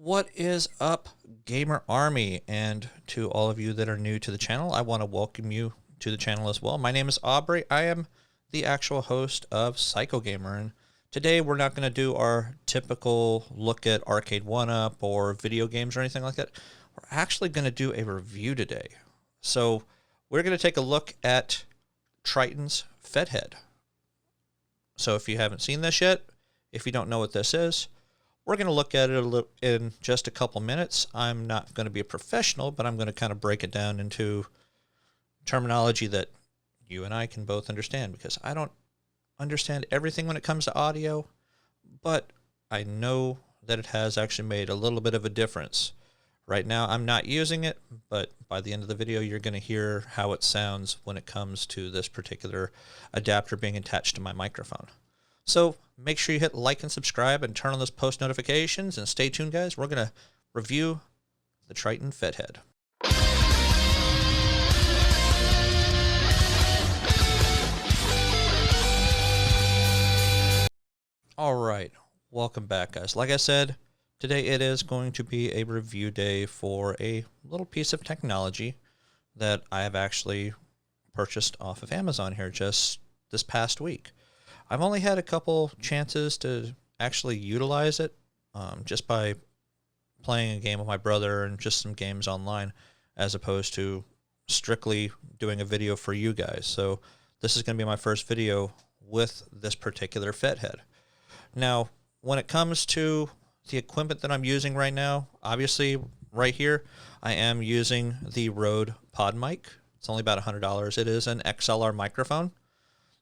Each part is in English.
What is up, Gamer Army? And to all of you that are new to the channel, I want to welcome you to the channel as well. My name is Aubrey. I am the actual host of Psycho Gamer, and today we're not going to do our typical look at arcade 1-up or video games or anything like that. We're actually going to do a review today. So we're going to take a look at Triton's FetHead. So if you haven't seen this yet, if you don't know what this is, we're going to look at it in just a couple minutes. I'm not going to be a professional, but I'm going to kind of break it down into terminology that you and I can both understand, because I don't understand everything when it comes to audio, but I know that it has actually made a little bit of a difference. Right now, I'm not using it, but by the end of the video, you're going to hear how it sounds when it comes to this particular adapter being attached to my microphone. So make sure you hit like and subscribe and turn on those post notifications, and stay tuned, guys. We're going to review the Triton FetHead. All right, welcome back, guys. Like I said, today it is going to be a review day for a little piece of technology that I have actually purchased off of Amazon here just this past week. I've only had a couple chances to actually utilize it, just by playing a game with my brother and just some games online, as opposed to strictly doing a video for you guys. So this is going to be my first video with this particular FetHead. Now, when it comes to the equipment that I'm using right now, obviously right here, I am using the Rode Pod mic. It's only about $100. It is an XLR microphone,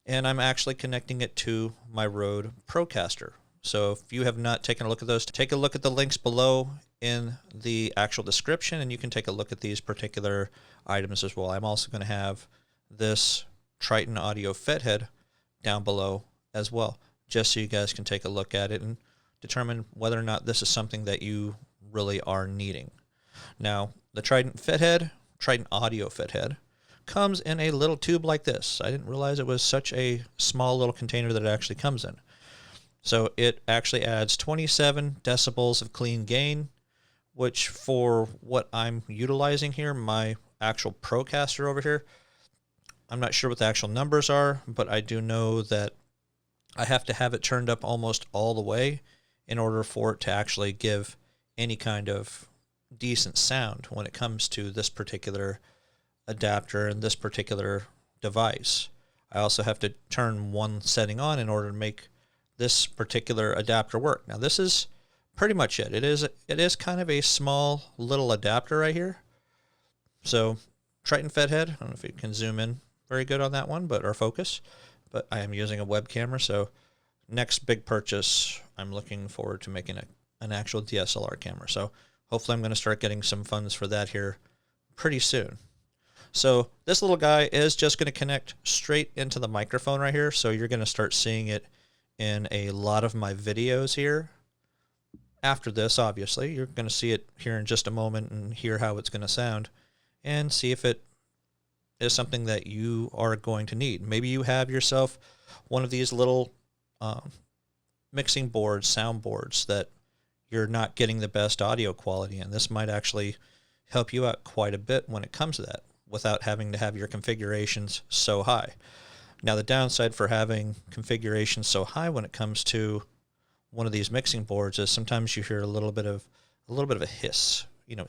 and I'm actually connecting it to my RodeCaster. So if you have not taken a look at those, take a look at the links below in the actual description, and you can take a look at these particular items as well. I'm also going to have this Triton Audio FetHead down below as well, just so you guys can take a look at it and determine whether or not this is something that you really are needing. Now, the Triton FetHead, Triton Audio FetHead, comes in a little tube like this. I didn't realize it was such a small little container that it actually comes in. So it actually adds 27 decibels of clean gain, which for what I'm utilizing here, my actual Procaster over here, I'm not sure what the actual numbers are, but I do know that I have to have it turned up almost all the way in order for it to actually give any kind of decent sound when it comes to this particular adapter and this particular device. I also have to turn one setting on in order to make this particular adapter work. Now this is pretty much it. It is kind of a small little adapter right here. So Triton FetHead, I don't know if you can zoom in very good on that one, but or focus, but I am using a web camera. So next big purchase, I'm looking forward to making an actual DSLR camera. So hopefully I'm going to start getting some funds for that here pretty soon. So this little guy is just going to connect straight into the microphone right here. So you're going to start seeing it in a lot of my videos here. After this, obviously, you're going to see it here in just a moment and hear how it's going to sound and see if it is something that you are going to need. Maybe you have yourself one of these little mixing boards, sound boards that you're not getting the best audio quality in. This might actually help you out quite a bit when it comes to that, without having to have your configurations so high. Now the downside for having configurations so high when it comes to one of these mixing boards is sometimes you hear a little bit of a hiss, you know,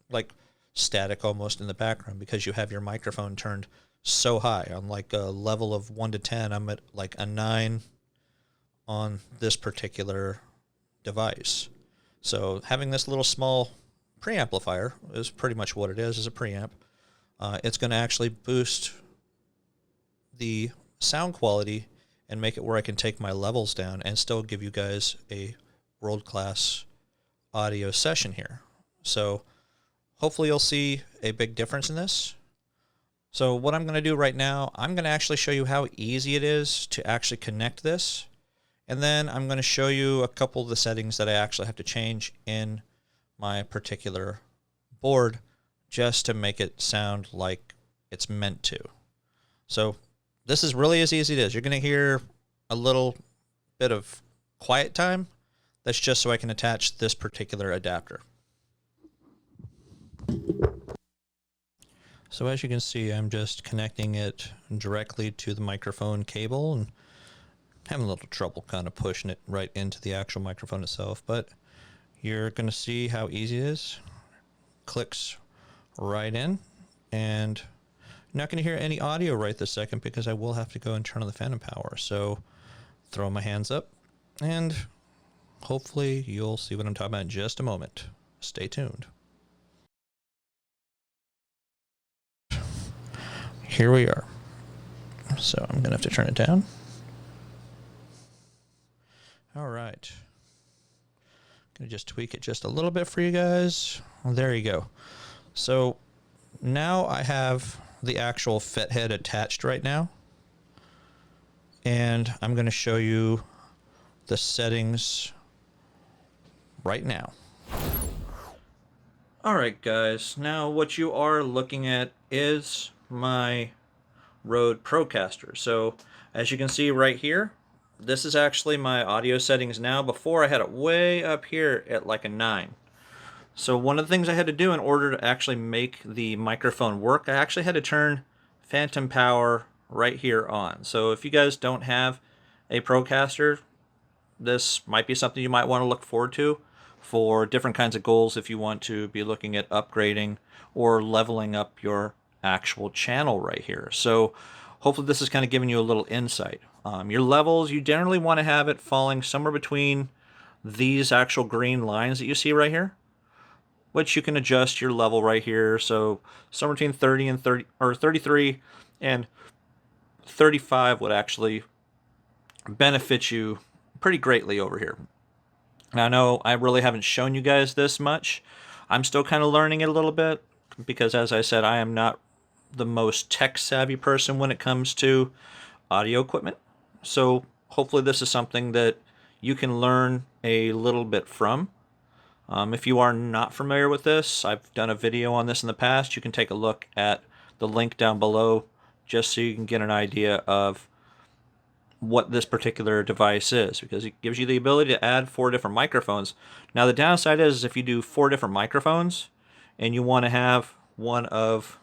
like static almost in the background, because you have your microphone turned so high. On like a level of 1 to 10, I'm at like a 9 on this particular device. So having this little small preamplifier is pretty much what it is a preamp. It's going to actually boost the sound quality and make it where I can take my levels down and still give you guys a world-class audio session here. So hopefully you'll see a big difference in this. So what I'm going to do right now, I'm going to actually show you how easy it is to actually connect this. And then I'm going to show you a couple of the settings that I actually have to change in my particular board just to make it sound like it's meant to. So this is really as easy as it is. You're going to hear a little bit of quiet time. That's just so I can attach this particular adapter. So as you can see, I'm just connecting it directly to the microphone cable and having a little trouble kind of pushing it right into the actual microphone itself, but you're going to see how easy it is. Clicks right in, and you're not going to hear any audio right this second because I will have to go and turn on the phantom power. So throw my hands up, and hopefully you'll see what I'm talking about in just a moment. Stay tuned. Here we are. So I'm going to have to turn it down. All right. Going to just tweak it just a little bit for you guys. Well, there you go. So now I have the actual FetHead attached right now. And I'm going to show you the settings right now. All right, guys. Now what you are looking at is my RodeCaster. So as you can see right here, this is actually my audio settings now. Before I had it way up here at like a 9. So one of the things I had to do in order to actually make the microphone work, I actually had to turn phantom power right here on. So if you guys don't have a Procaster, this might be something you might want to look forward to for different kinds of goals if you want to be looking at upgrading or leveling up your actual channel right here. So hopefully this is kind of giving you a little insight. Your levels, you generally want to have it falling somewhere between these actual green lines that you see right here, which you can adjust your level right here. So somewhere between 30 and 30, or 33 and 35 would actually benefit you pretty greatly over here. Now I know I really haven't shown you guys this much. I'm still kind of learning it a little bit because, as I said, I am not the most tech savvy person when it comes to audio equipment. So hopefully this is something that you can learn a little bit from. If you are not familiar with this, I've done a video on this in the past. You can take a look at the link down below just so you can get an idea of what this particular device is, because it gives you the ability to add 4 different microphones. Now the downside is if you do 4 different microphones and you want to have one of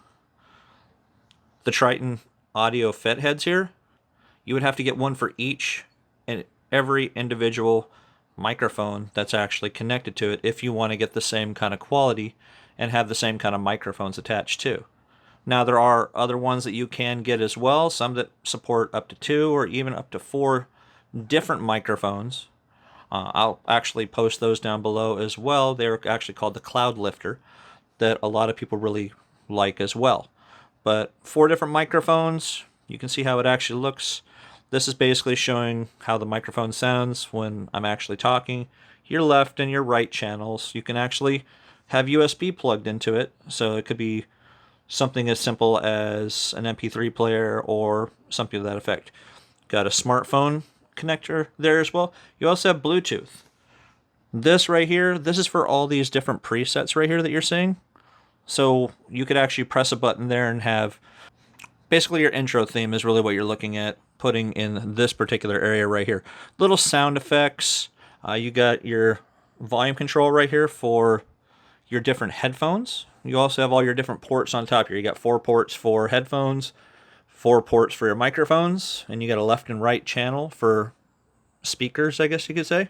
the Triton audio FetHeads here, you would have to get one for each and every individual microphone that's actually connected to it if you want to get the same kind of quality and have the same kind of microphones attached too. Now there are other ones that you can get as well, some that support up to 2 or even up to 4 different microphones. I'll actually post those down below as well. They're actually called the Cloud Lifter, that a lot of people really like as well. But 4 different microphones, you can see how it actually looks. This is basically showing how the microphone sounds when I'm actually talking. Your left and your right channels, you can actually have USB plugged into it, so it could be something as simple as an MP3 player or something to that effect. Got a smartphone connector there as well. You also have Bluetooth. This right here, this is for all these different presets right here that you're seeing. So you could actually press a button there and have basically your intro theme is really what you're looking at putting in this particular area right here. Little sound effects. You got your volume control right here for your different headphones. You also have all your different ports on top here. You got 4 ports for headphones, 4 ports for your microphones, and you got a left and right channel for speakers, I guess you could say.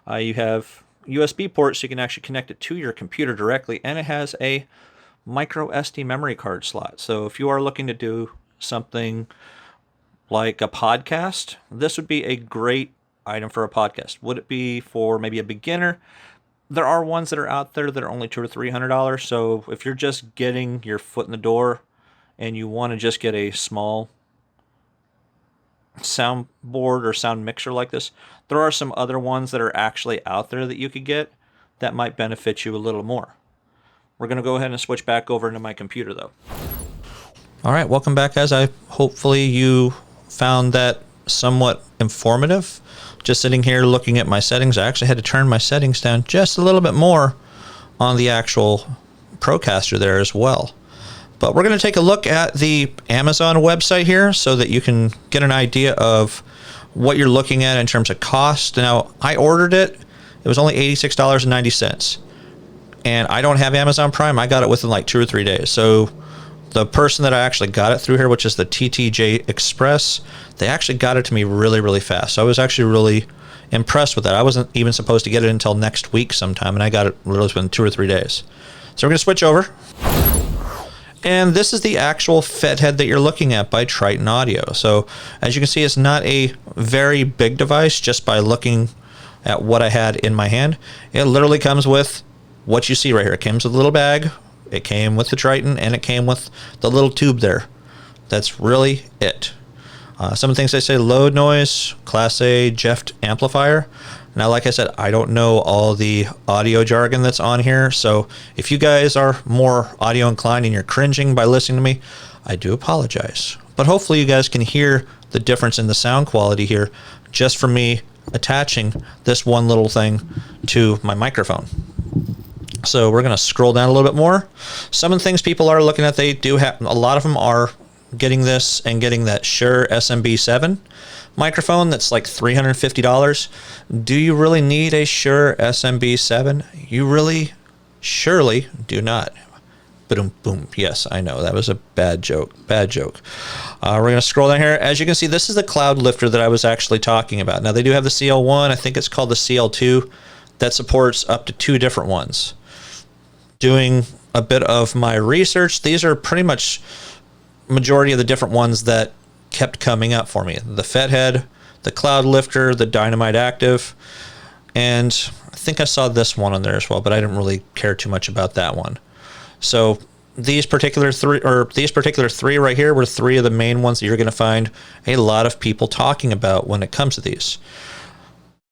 You have USB ports so you can actually connect it to your computer directly, and it has a micro SD memory card slot. So if you are looking to do something like a podcast, this would be a great item for a podcast. Would it be for maybe a beginner? There are ones that are out there that are only $200 or $300. So if you're just getting your foot in the door and you want to just get a small soundboard or sound mixer like this, there are some other ones that are actually out there that you could get that might benefit you a little more. We're going to go ahead and switch back over into my computer though. All right, welcome back, guys. Hopefully you found that somewhat informative. Just sitting here looking at my settings, I actually had to turn my settings down just a little bit more on the actual Procaster there as well. But we're going to take a look at the Amazon website here so that you can get an idea of what you're looking at in terms of cost. Now, I ordered it. It was only $86.90. And I don't have Amazon Prime. I got it within like 2 or 3 days. So the person that I actually got it through here, which is the TTJ Express, they actually got it to me really, really fast. So I was actually really impressed with that. I wasn't even supposed to get it until next week sometime, and I got it literally within 2 or 3 days. So we're going to switch over. And this is the actual FetHead that you're looking at by Triton Audio. So as you can see, it's not a very big device just by looking at what I had in my hand. It literally comes with what you see right here. It comes with a little bag. It came with the Triton, and it came with the little tube there. That's really it. Some of the things they say: low noise, Class A Jeff amplifier. Now, like I said, I don't know all the audio jargon that's on here, so if you guys are more audio inclined and you're cringing by listening to me, I do apologize. But hopefully you guys can hear the difference in the sound quality here just from me attaching this one little thing to my microphone. So we're going to scroll down a little bit more. Some of the things people are looking at, they do have, a lot of them are getting this and getting that Shure SMB7 microphone that's like $350. Do you really need a Shure SMB7? You really surely do not. Boom, boom. Yes, I know that was a bad joke. Bad joke. We're going to scroll down here. As you can see, this is the cloud lifter that I was actually talking about. Now, they do have the CL1. I think it's called the CL2 that supports up to 2 different ones. Doing a bit of my research, these are pretty much majority of the different ones that kept coming up for me. The FetHead, the Cloud Lifter, the Dynamite Active, and I think I saw this one on there as well, but I didn't really care too much about that one. So these particular three right here were 3 of the main ones that you're going to find a lot of people talking about when it comes to these.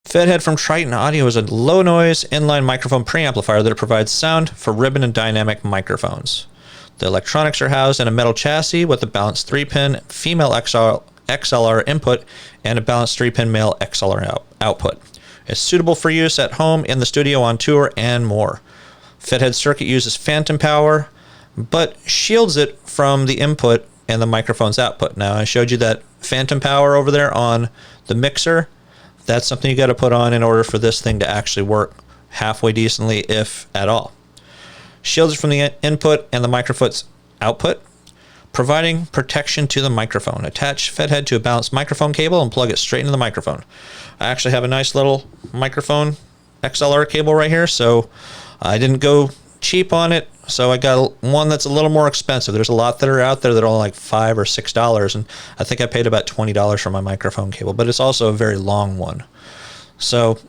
FetHead from Triton Audio is a low noise inline microphone preamplifier that provides sound for ribbon and dynamic microphones. The electronics are housed in a metal chassis with a balanced 3-pin female XLR input and a balanced 3-pin male XLR output. It's suitable for use at home, in the studio, on tour, and more. FetHead circuit uses phantom power, but shields it from the input and the microphone's output. Now, I showed you that phantom power over there on the mixer. That's something you got to put on in order for this thing to actually work halfway decently, if at all. Shields from the input and the microphone's output, providing protection to the microphone. Attach FetHead to a balanced microphone cable and plug it straight into the microphone. I actually have a nice little microphone XLR cable right here, so I didn't go cheap on it. So I got one that's a little more expensive. There's a lot that are out there that are only like $5 or $6, and I think I paid about $20 for my microphone cable, but it's also a very long one. So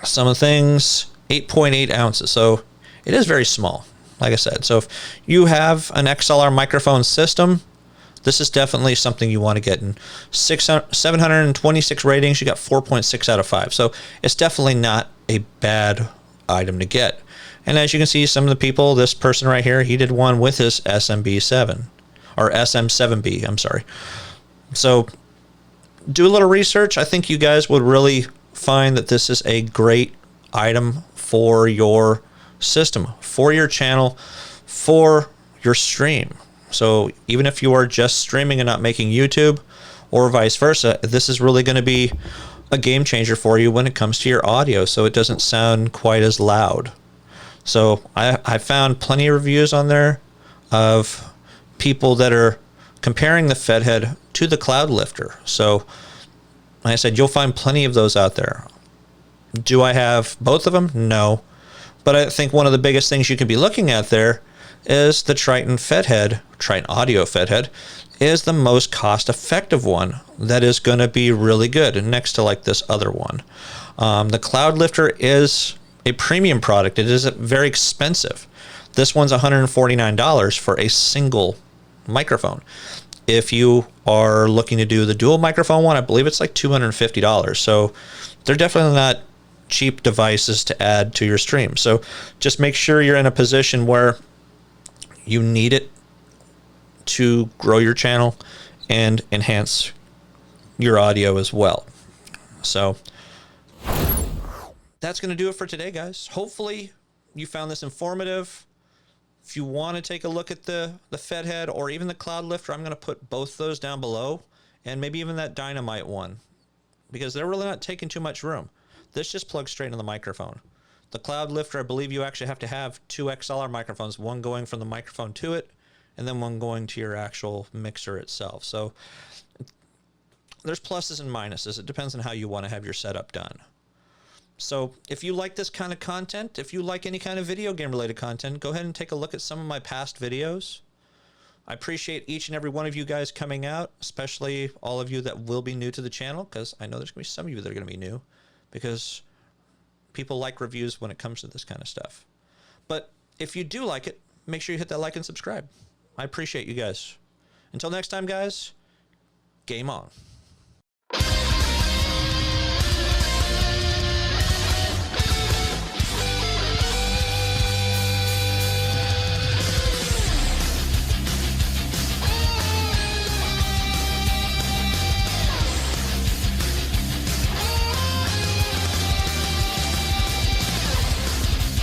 some of the things, 8.8 ounces. So it is very small, like I said. So if you have an XLR microphone system, this is definitely something you want to get. In 726 ratings, you got 4.6 out of 5. So it's definitely not a bad item to get. And as you can see, some of the people, this person right here, he did one with his SMB7, or SM7B, I'm sorry. So do a little research. I think you guys would really find that this is a great item for your system, for your channel, for your stream. So even if you are just streaming and not making YouTube, or vice versa, this is really going to be a game changer for you when it comes to your audio, so it doesn't sound quite as loud. So I found plenty of reviews on there of people that are comparing the FetHead to the Cloud Lifter. So like I said, you'll find plenty of those out there. Do I have both of them? No. But I think one of the biggest things you can be looking at there is the Triton FetHead, Triton Audio FetHead, is the most cost-effective one that is going to be really good next to like this other one. The Cloud Lifter is a premium product. It is very expensive. This one's $149 for a single microphone. If you are looking to do the dual microphone one, I believe it's like $250. So they're definitely not cheap devices to add to your stream. So just make sure you're in a position where you need it to grow your channel and enhance your audio as well. So that's going to do it for today, guys. Hopefully you found this informative. If you want to take a look at the FetHead or even the Cloud Lifter, I'm going to put both those down below, and maybe even that Dynamite one, because they're really not taking too much room. This just plugs straight into the microphone. The cloud lifter, I believe you actually have to have two XLR microphones, one going from the microphone to it, and then one going to your actual mixer itself. So there's pluses and minuses. It depends on how you want to have your setup done. So if you like this kind of content, if you like any kind of video game related content, go ahead and take a look at some of my past videos. I appreciate each and every one of you guys coming out, especially all of you that will be new to the channel, because I know there's going to be some of you that are going to be new, because people like reviews when it comes to this kind of stuff. But if you do like it, make sure you hit that like and subscribe. I appreciate you guys. Until next time, guys, game on.